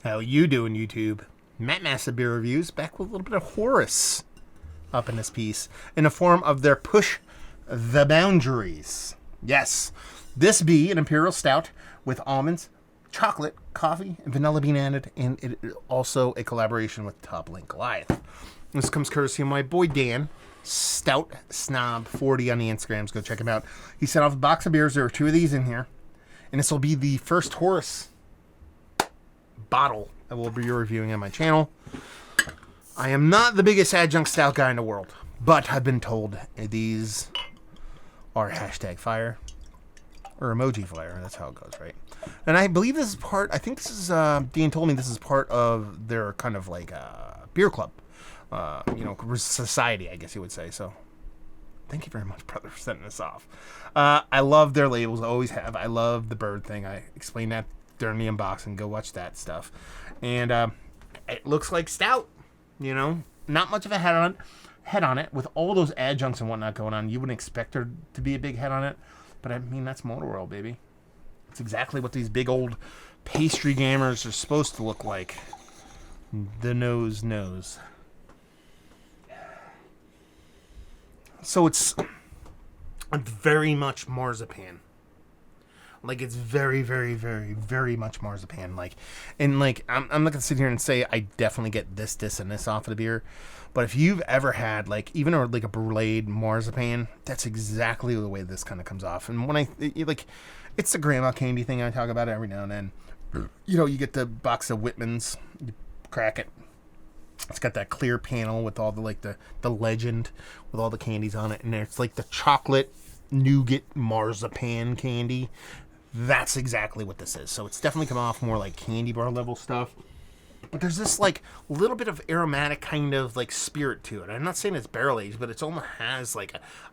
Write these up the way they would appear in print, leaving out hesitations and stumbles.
How you doing, YouTube? Matt Massive Beer Reviews back with a little bit of Horus up in this piece in the form of their Push the Boundaries. Yes, this be an Imperial Stout with almonds, chocolate, coffee, and vanilla bean added, and it is also a collaboration with Toppling, Goliath. This comes courtesy of my boy Dan, Stout Snob 40 on the Instagrams. Go check him out. He sent off a box of beers. There are two of these in here, and this will be the first Horus bottle that we'll be reviewing on my channel. I am not the biggest adjunct stout guy in the world, but I've been told these are hashtag fire or emoji fire. That's how it goes, right? And I believe this is part, I think this is, Dean told me this is part of their kind of like beer club, society, I guess you would say. So thank you very much, brother, for sending this off. I love their labels. I always have. I love the bird thing. I explained that during the unboxing. Go watch that stuff. And it looks like stout, not much of a head on it with all those adjuncts and whatnot going on. You wouldn't expect there to be a big head on it, but I mean, that's motor oil, baby. It's exactly what these big old pastry gamers are supposed to look like. The nose knows. So it's very much marzipan. Like, it's very, very, very, very much marzipan. I'm not going to sit here and say I definitely get this, and this off of the beer. But if you've ever had, even a brulee marzipan, that's exactly the way this kind of comes off. And when it's the grandma candy thing. I talk about it every now and then. You get the box of Whitman's, you crack it. It's got that clear panel with all the legend with all the candies on it. And it's like the chocolate nougat marzipan candy. That's exactly what this is. So it's definitely come off more like candy bar level stuff. But there's this little bit of aromatic kind of spirit to it. I'm not saying it's barrel aged, but it almost has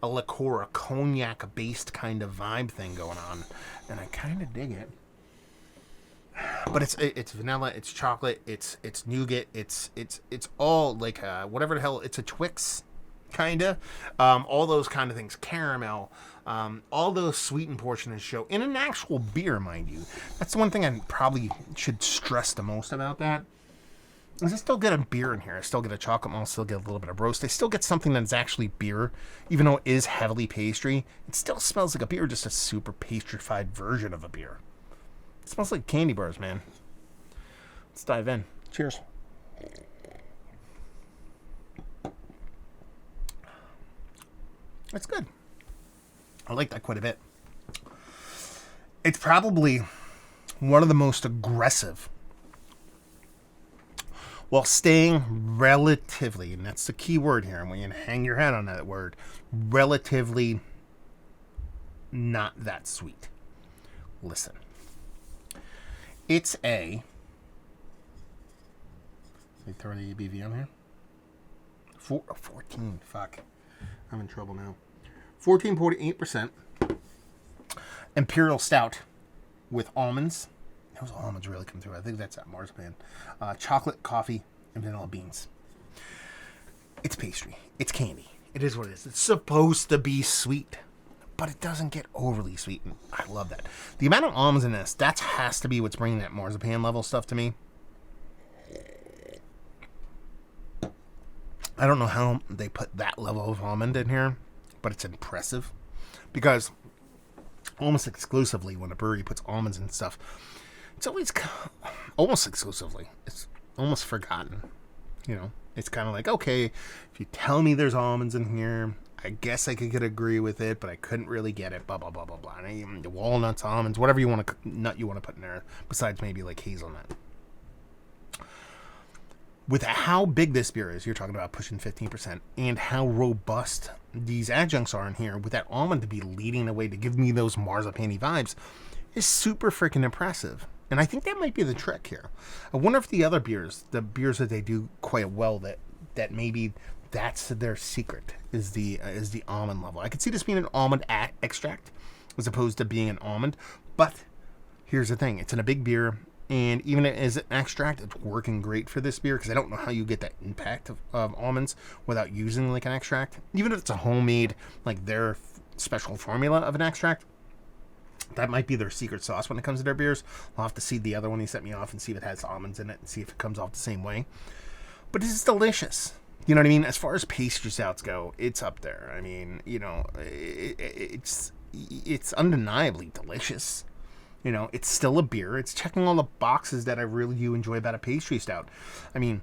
a liqueur, a cognac based kind of vibe thing going on. And I kind of dig it. But it's vanilla, it's chocolate, it's nougat, it's all whatever the hell, it's a Twix kinda, all those kind of things, caramel, all those sweetened portions show in an actual beer, mind you. That's the one thing I probably should stress the most about that. Is I still get a beer in here. I still get a chocolate malt, still get a little bit of roast. I still get something that's actually beer, even though it is heavily pastry. It still smells like a beer, just a super pastrified version of a beer. It smells like candy bars, man. Let's dive in. Cheers. It's good. I like that quite a bit. It's probably one of the most aggressive, while staying relatively, and that's the key word here, and when you hang your hat on that word, relatively not that sweet. Listen. It's let me throw the ABV on here. 14, fuck. I'm in trouble now. 14.8% Imperial Stout with almonds. Those almonds really come through. I think that's that marzipan. Chocolate, coffee, and vanilla beans. It's pastry. It's candy. It is what it is. It's supposed to be sweet, but it doesn't get overly sweet. And I love that. The amount of almonds in this, that has to be what's bringing that marzipan level stuff to me. I don't know how they put that level of almond in here, but it's impressive because almost exclusively when a brewery puts almonds and stuff, it's always almost exclusively. It's almost forgotten. It's kind of like, okay, if you tell me there's almonds in here, I guess I could agree with it, but I couldn't really get it, blah, blah, blah, blah, blah. And walnuts, almonds, whatever nut you want to put in there, besides maybe hazelnut. With how big this beer is, you're talking about pushing 15%, and how robust these adjuncts are in here, with that almond to be leading the way to give me those marzipan-y vibes, is super freaking impressive. And I think that might be the trick here. I wonder if the other beers, the beers that they do quite well, that maybe that's their secret, is the almond level. I could see this being an almond extract as opposed to being an almond, but here's the thing. It's in a big beer. And even as an extract, it's working great for this beer because I don't know how you get that impact of almonds without using an extract. Even if it's a homemade, their special formula of an extract, That might be their secret sauce when it comes to their beers. I'll have to see the other one he sent me off and see if it has almonds in it and see if it comes off the same way. But this is delicious. You know what I mean? As far as pastry stouts go, it's up there. I mean, you know, it's undeniably delicious. You know, it's still a beer. It's checking all the boxes that I really do enjoy about a pastry stout. I mean,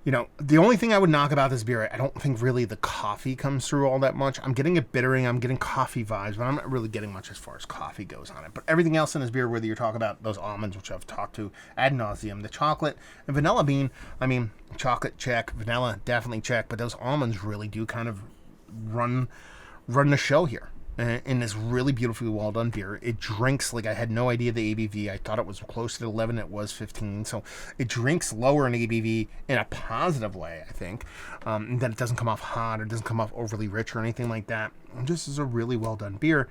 you know, the only thing I would knock about this beer, I don't think really the coffee comes through all that much. I'm getting a bittering, I'm getting coffee vibes, but I'm not really getting much as far as coffee goes on it. But everything else in this beer, whether you're talking about those almonds, which I've talked to ad nauseum, the chocolate and vanilla bean, I mean, chocolate check, vanilla definitely check, but those almonds really do kind of run the show here. In this really beautifully well done beer. It drinks like I had no idea the ABV. I thought it was close to 11. It was 15. So it drinks lower in ABV in a positive way, I think. And then it doesn't come off hot or doesn't come off overly rich or anything like that. This is a really well done beer.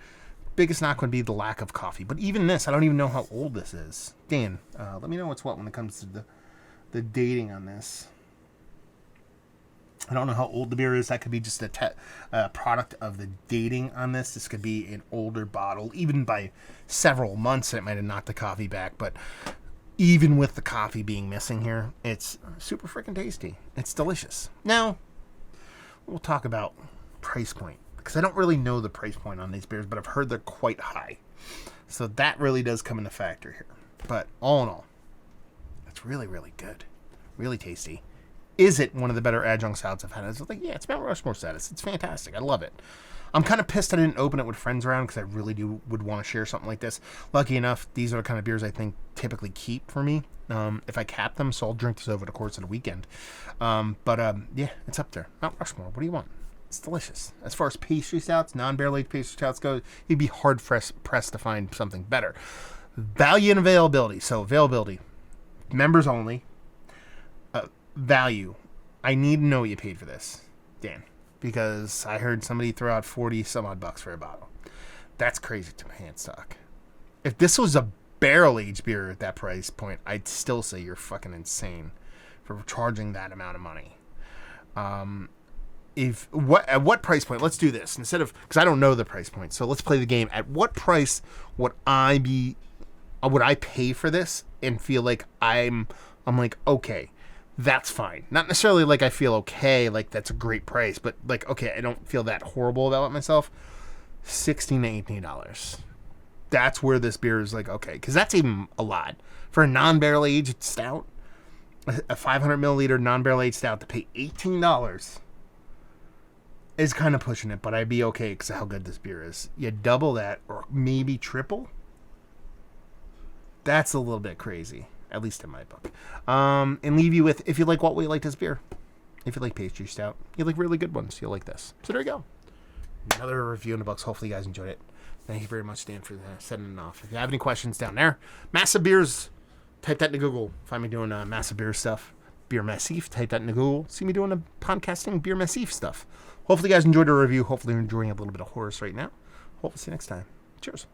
Biggest knock would be the lack of coffee. But even this, I don't even know how old this is. Dan, let me know what's what when it comes to the dating on this. I don't know how old the beer is. That could be just a product of the dating on this. This could be an older bottle. Even by several months, it might have knocked the coffee back. But even with the coffee being missing here, it's super freaking tasty. It's delicious. Now, we'll talk about price point. Because I don't really know the price point on these beers, but I've heard they're quite high. So that really does come into factor here. But all in all, it's really, really good. Really tasty. Is it one of the better adjunct stouts I've had? I was like, yeah, it's Mount Rushmore status. It's fantastic. I love it. I'm kind of pissed I didn't open it with friends around because I really would want to share something like this. Lucky enough, these are the kind of beers I think typically keep for me if I cap them, so I'll drink this over the course of the weekend. Yeah, it's up there. Mount Rushmore. What do you want? It's delicious. As far as pastry stouts, non-barrel aged pastry stouts go, you'd be hard pressed to find something better. Value and availability. So availability, members only. Value. I need to know what you paid for this, Dan, because I heard somebody throw out 40 some odd bucks for a bottle. That's crazy to my hand stock. If this was a barrel aged beer at that price point, I'd still say you're fucking insane for charging that amount of money. At what price point? Let's do this instead of, because I don't know the price point. So let's play the game. At what price would I pay for this and feel like I'm like, okay, that's fine. Not necessarily like I feel okay, like that's a great price, but like, okay, I don't feel that horrible about myself. $16 to $18. That's where this beer is like, okay, because that's even a lot. For a non-barrel aged stout, a 500 milliliter non-barrel aged stout to pay $18 is kind of pushing it, but I'd be okay because of how good this beer is. You double that, or maybe triple, that's a little bit crazy. At least in my book. And leave you with, if you like what we like this beer, if you like pastry stout, you like really good ones, you'll like this. So there you go. Another review in the books. Hopefully you guys enjoyed it. Thank you very much, Dan, for sending it off. If you have any questions down there, Massive Beers, type that into Google. Find me doing Massive Beer stuff. Beer Massif, type that into Google. See me doing a podcasting Beer Massif stuff. Hopefully you guys enjoyed the review. Hopefully you're enjoying a little bit of Horus right now. Hopefully see you next time. Cheers.